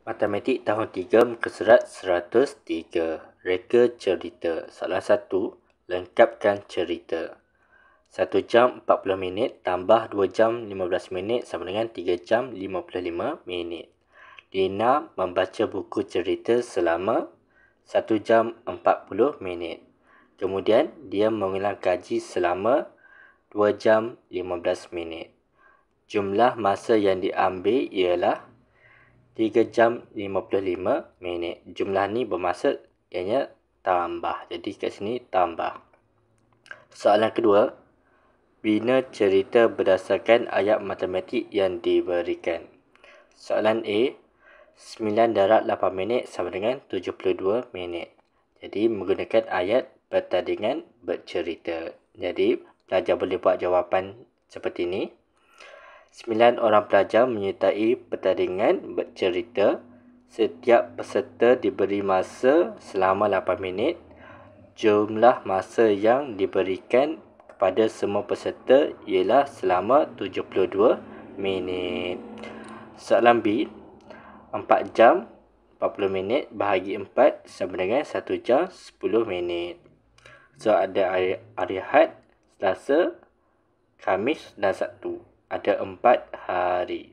Matematik tahun 3 muka surat 103. Reka cerita. Soalan 1. Lengkapkan cerita. 1 jam 40 minit tambah 2 jam 15 minit sama dengan 3 jam 55 minit. Lina membaca buku cerita selama 1 jam 40 minit. Kemudian dia mengulang kaji selama 2 jam 15 minit. Jumlah masa yang diambil ialah 3 jam 55 minit. Jumlah ni bermaksud ianya tambah. Jadi kat sini tambah. Soalan kedua. Bina cerita berdasarkan ayat matematik yang diberikan. Soalan A. 9 darab 8 minit sama dengan 72 minit. Jadi menggunakan ayat pertandingan bercerita. Jadi pelajar boleh buat jawapan seperti ini. 9 orang pelajar menyertai pertandingan bercerita. Setiap peserta diberi masa selama 8 minit. Jumlah masa yang diberikan kepada semua peserta ialah selama 72 minit. Soalan B. 4 jam 40 minit bahagi 4 sama dengan 1 jam 10 minit. So ada hari Ahad, Selasa, Khamis dan Sabtu. Ada 4 hari.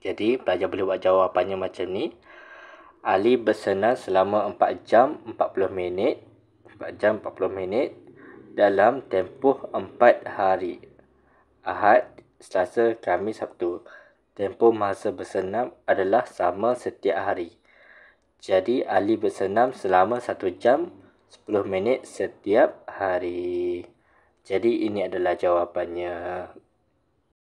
Jadi pelajar boleh buat jawapannya macam ni. Ali bersenam selama 4 jam 40 minit. 4 jam 40 minit dalam tempoh 4 hari. Ahad, Selasa, Khamis, Sabtu. Tempoh masa bersenam adalah sama setiap hari. Jadi Ali bersenam selama 1 jam 10 minit setiap hari. Jadi ini adalah jawapannya.